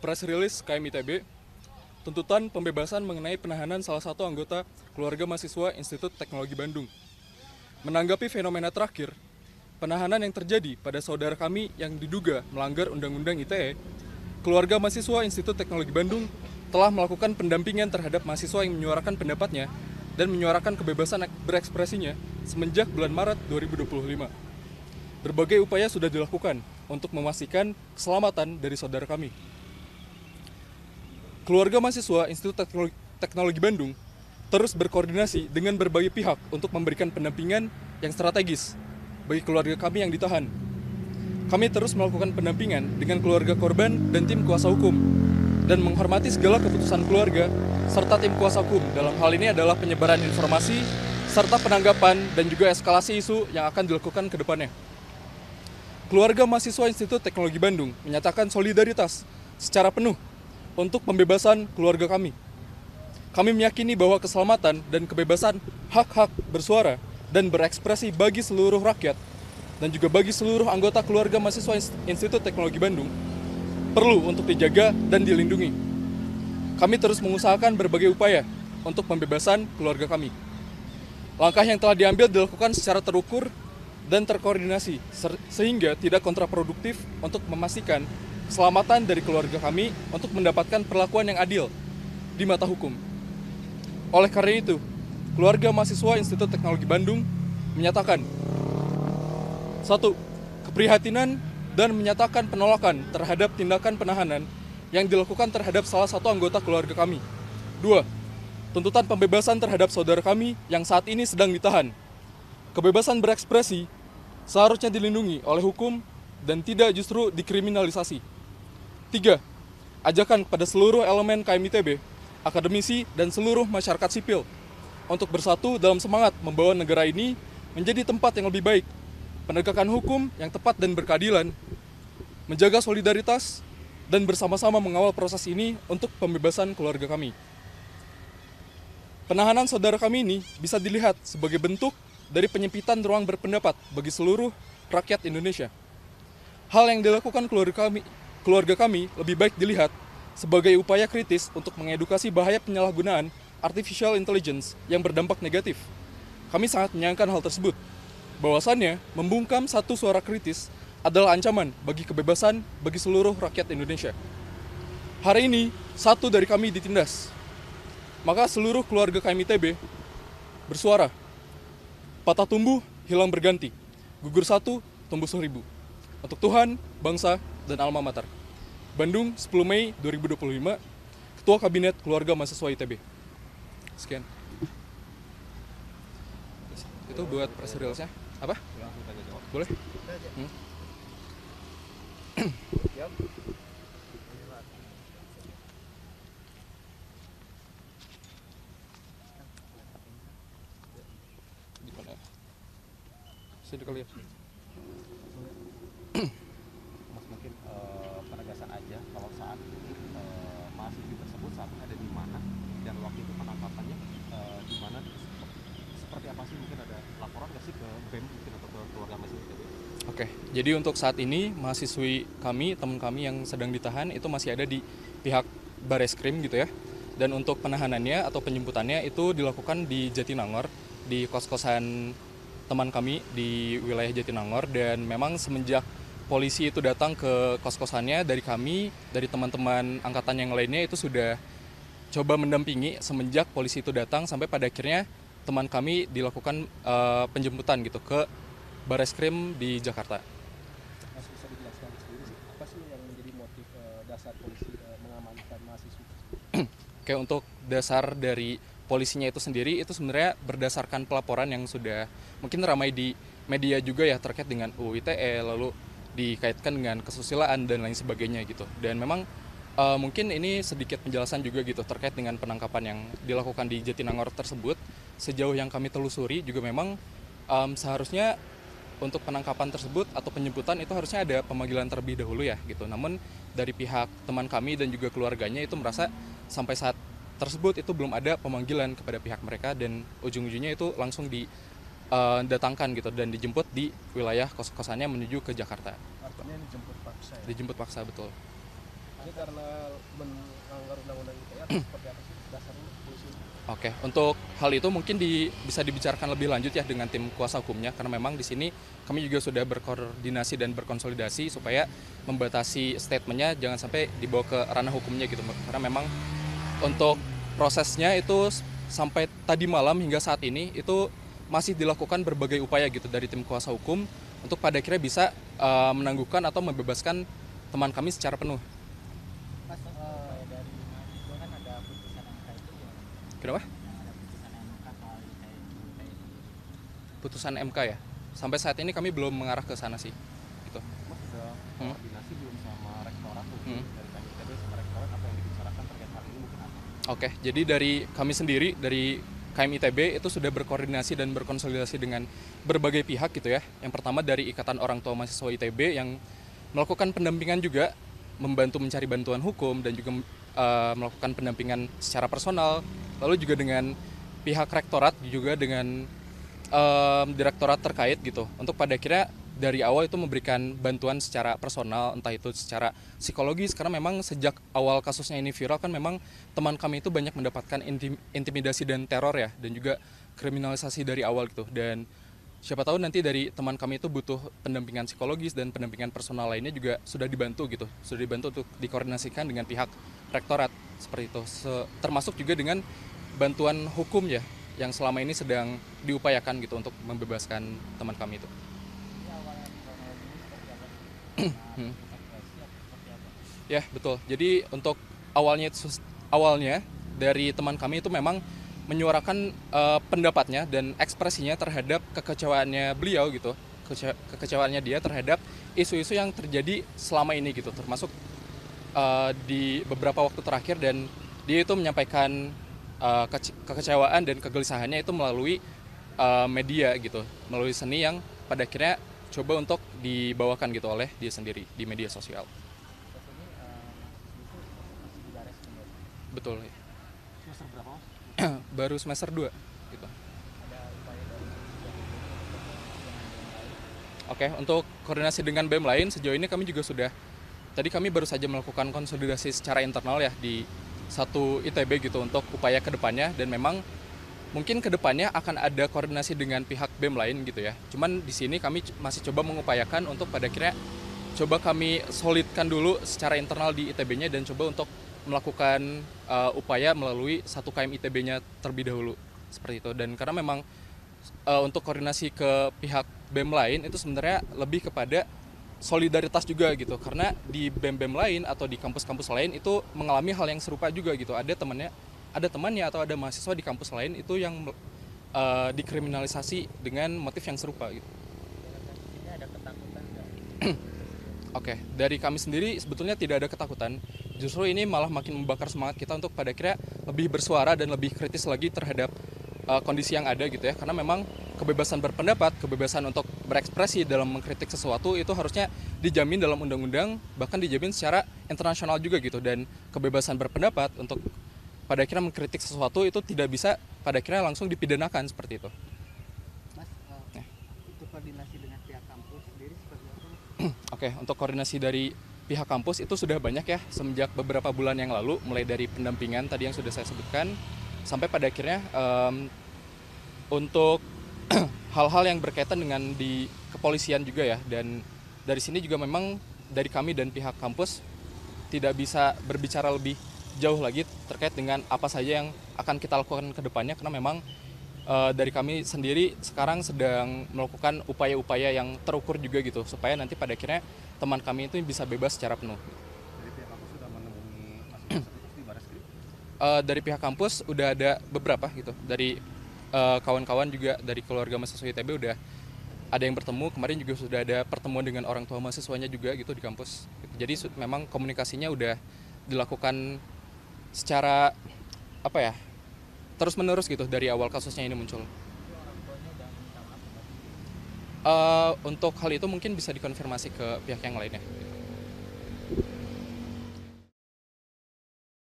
press release KM ITB, tuntutan pembebasan mengenai penahanan salah satu anggota keluarga mahasiswa Institut Teknologi Bandung. Menanggapi fenomena terakhir, penahanan yang terjadi pada saudara kami yang diduga melanggar Undang-Undang ITE, keluarga mahasiswa Institut Teknologi Bandung telah melakukan pendampingan terhadap mahasiswa yang menyuarakan pendapatnya dan menyuarakan kebebasan berekspresinya semenjak bulan Maret 2025. Berbagai upaya sudah dilakukan untuk memastikan keselamatan dari saudara kami. Keluarga mahasiswa Institut Teknologi Bandung terus berkoordinasi dengan berbagai pihak untuk memberikan pendampingan yang strategis bagi keluarga kami yang ditahan. Kami terus melakukan pendampingan dengan keluarga korban dan tim kuasa hukum, dan menghormati segala keputusan keluarga serta tim kuasa hukum dalam hal ini adalah penyebaran informasi serta penanggapan dan juga eskalasi isu yang akan dilakukan ke depannya. Keluarga mahasiswa Institut Teknologi Bandung menyatakan solidaritas secara penuh untuk pembebasan keluarga kami. Kami meyakini bahwa keselamatan dan kebebasan hak-hak bersuara dan berekspresi bagi seluruh rakyat dan juga bagi seluruh anggota keluarga mahasiswa Institut Teknologi Bandung perlu untuk dijaga dan dilindungi. Kami terus mengusahakan berbagai upaya untuk pembebasan keluarga kami. Langkah yang telah diambil dilakukan secara terukur dan terkoordinasi sehingga tidak kontraproduktif untuk memastikan keselamatan dari keluarga kami untuk mendapatkan perlakuan yang adil di mata hukum. Oleh karena itu, keluarga mahasiswa Institut Teknologi Bandung menyatakan 1. Keprihatinan dan menyatakan penolakan terhadap tindakan penahanan yang dilakukan terhadap salah satu anggota keluarga kami. 2. Tuntutan pembebasan terhadap saudara kami yang saat ini sedang ditahan. Kebebasan berekspresi seharusnya dilindungi oleh hukum dan tidak justru dikriminalisasi. 3. Ajakan kepada seluruh elemen KMITB, akademisi, dan seluruh masyarakat sipil untuk bersatu dalam semangat membawa negara ini menjadi tempat yang lebih baik, penegakan hukum yang tepat dan berkeadilan, menjaga solidaritas, dan bersama-sama mengawal proses ini untuk pembebasan keluarga kami. Penahanan saudara kami ini bisa dilihat sebagai bentuk dari penyempitan ruang berpendapat bagi seluruh rakyat Indonesia. Hal yang dilakukan keluarga kami lebih baik dilihat sebagai upaya kritis untuk mengedukasi bahaya penyalahgunaan artificial intelligence yang berdampak negatif. Kami sangat menyayangkan hal tersebut. Bahwasannya, membungkam satu suara kritis adalah ancaman bagi kebebasan bagi seluruh rakyat Indonesia. Hari ini, satu dari kami ditindas. Maka seluruh keluarga KMITB bersuara. Patah tumbuh, hilang berganti. Gugur satu, tumbuh 1000. Untuk Tuhan, bangsa, dan alma mater. Bandung, 10 Mei 2025, Ketua Kabinet Keluarga Mahasiswa ITB. Sekian. Itu buat press release-nya. Apa? Boleh? Di mana? Sini kali ya. Mas, mungkin penegasan aja kalau saat ini mahasiswa tersebut saat ini ada di mana dan waktu itu penangkapannya di mana, seperti apa sih, mungkin ada laporan nggak sih ke BEM mungkin atau ke keluarga mahasiswa? Oke, jadi untuk saat ini mahasiswi kami, teman kami yang sedang ditahan itu masih ada di pihak Bareskrim gitu ya. Dan untuk penahanannya atau penjemputannya itu dilakukan di Jatinangor, di kos-kosan teman kami di wilayah Jatinangor. Dan memang semenjak polisi itu datang ke kos-kosannya, dari kami, dari teman-teman angkatan yang lainnya itu sudah coba mendampingi semenjak polisi itu datang sampai pada akhirnya teman kami dilakukan penjemputan gitu ke Bareskrim di Jakarta. Mas, bisa dijelaskan sendiri sih, apa sih yang menjadi motif dasar polisi mengamankan mahasiswa? Oke, untuk dasar dari polisinya itu sendiri itu sebenarnya berdasarkan pelaporan yang sudah mungkin ramai di media juga ya terkait dengan UU ITE, lalu dikaitkan dengan kesusilaan dan lain sebagainya gitu. Dan memang mungkin ini sedikit penjelasan juga gitu terkait dengan penangkapan yang dilakukan di Jatinangor tersebut. Sejauh yang kami telusuri juga memang seharusnya untuk penangkapan tersebut atau penjemputan itu harusnya ada pemanggilan terlebih dahulu ya gitu. Namun dari pihak teman kami dan juga keluarganya itu merasa sampai saat tersebut itu belum ada pemanggilan kepada pihak mereka dan ujung-ujungnya itu langsung didatangkan gitu dan dijemput di wilayah kos-kosannya menuju ke Jakarta. Artinya dijemput paksa ya? Dijemput paksa, betul. Ini karena melanggar undang-undang ITE atau seperti apa sih dasarnya polisi? Oke, untuk hal itu mungkin bisa dibicarakan lebih lanjut ya dengan tim kuasa hukumnya, karena memang di sini kami juga sudah berkoordinasi dan berkonsolidasi supaya membatasi statementnya jangan sampai dibawa ke ranah hukumnya gitu. Karena memang untuk prosesnya itu sampai tadi malam hingga saat ini itu masih dilakukan berbagai upaya gitu dari tim kuasa hukum untuk pada akhirnya bisa menangguhkan atau membebaskan teman kami secara penuh. Pas dari mahasiswa kan ada putusan MK itu ya, Kenapa? yang ada putusan MK soal ITE ini. Putusan MK ya. Sampai saat ini kami belum mengarah ke sana sih. Gitu. Mas sudah koordinasi belum sama rektorat tuh Hmm. dari KMITB sama rektorat, apa yang dibicarakan terkait hal ini mungkin apa? Oke, jadi dari kami sendiri, dari KMITB itu sudah berkoordinasi dan berkonsolidasi dengan berbagai pihak gitu ya. Yang pertama dari Ikatan Orang Tua Mahasiswa ITB yang melakukan pendampingan juga, membantu mencari bantuan hukum dan juga melakukan pendampingan secara personal. Lalu juga dengan pihak rektorat, juga dengan direktorat terkait gitu. Untuk pada akhirnya dari awal itu memberikan bantuan secara personal, entah itu secara psikologis, karena memang sejak awal kasusnya ini viral kan memang teman kami itu banyak mendapatkan intimidasi dan teror ya, dan juga kriminalisasi dari awal gitu. Dan siapa tahu nanti dari teman kami itu butuh pendampingan psikologis dan pendampingan personal lainnya juga sudah dibantu gitu, sudah dibantu untuk dikoordinasikan dengan pihak rektorat seperti itu. Termasuk juga dengan bantuan hukum ya, yang selama ini sedang diupayakan gitu untuk membebaskan teman kami itu. Ini awalnya kronologinya seperti apa sih? Hmm. Evakuasi atau seperti apa? Ya betul. Jadi untuk awalnya dari teman kami itu memang menyuarakan pendapatnya dan ekspresinya terhadap kekecewaannya beliau gitu, kekecewaannya dia terhadap isu-isu yang terjadi selama ini gitu, termasuk di beberapa waktu terakhir, dan dia itu menyampaikan kekecewaan dan kegelisahannya itu melalui media gitu, melalui seni yang pada akhirnya coba untuk dibawakan gitu oleh dia sendiri di media sosial. Saat ini mahasiswa itu masih di baris krim. Betul. Semester berapa Mas? Baru semester 2 gitu. Ada upaya dari yang lain. Oke, untuk koordinasi dengan BEM lain sejauh ini kami juga sudah, tadi kami baru saja melakukan konsolidasi secara internal ya di satu ITB gitu untuk upaya kedepannya, dan memang mungkin kedepannya akan ada koordinasi dengan pihak BEM lain gitu ya. Cuman di sini kami masih coba mengupayakan untuk pada akhirnya coba kami solidkan dulu secara internal di ITB-nya dan coba untuk melakukan upaya melalui satu KM ITB-nya terlebih dahulu seperti itu. Dan karena memang untuk koordinasi ke pihak BEM lain itu sebenarnya lebih kepada solidaritas juga gitu, karena di BEM-BEM lain atau di kampus-kampus lain itu mengalami hal yang serupa juga gitu. Ada temannya atau ada mahasiswa di kampus lain itu yang dikriminalisasi dengan motif yang serupa gitu. Dalam kasus ini ada ketakutan nggak? Oke, dari kami sendiri sebetulnya tidak ada ketakutan. Justru ini malah makin membakar semangat kita untuk pada akhirnya lebih bersuara dan lebih kritis lagi terhadap kondisi yang ada gitu ya. Karena memang kebebasan berpendapat, kebebasan untuk berekspresi dalam mengkritik sesuatu itu harusnya dijamin dalam undang-undang, bahkan dijamin secara internasional juga gitu. Dan kebebasan berpendapat untuk pada akhirnya mengkritik sesuatu itu tidak bisa pada akhirnya langsung dipidanakan seperti itu. Mas, untuk koordinasi dengan pihak kampus sendiri seperti apa? Oke, untuk koordinasi dari pihak kampus itu sudah banyak ya semenjak beberapa bulan yang lalu, mulai dari pendampingan tadi yang sudah saya sebutkan sampai pada akhirnya untuk hal-hal yang berkaitan dengan di kepolisian juga ya. Dan dari sini juga memang dari kami dan pihak kampus tidak bisa berbicara lebih jauh lagi terkait dengan apa saja yang akan kita lakukan ke depannya, karena memang dari kami sendiri sekarang sedang melakukan upaya-upaya yang terukur juga gitu supaya nanti pada akhirnya teman kami itu bisa bebas secara penuh. Dari pihak kampus sudah menemui mahasiswa tersebut di baris krim? Dari pihak kampus udah ada beberapa gitu, dari kawan-kawan juga dari keluarga mahasiswa ITB udah ada yang bertemu. Kemarin juga sudah ada pertemuan dengan orang tua mahasiswanya juga gitu di kampus. Jadi memang komunikasinya udah dilakukan secara apa ya, terus menerus gitu dari awal kasusnya ini muncul. Orang tuanya udah minta maaf nggak? Untuk hal itu mungkin bisa dikonfirmasi ke pihak yang lainnya.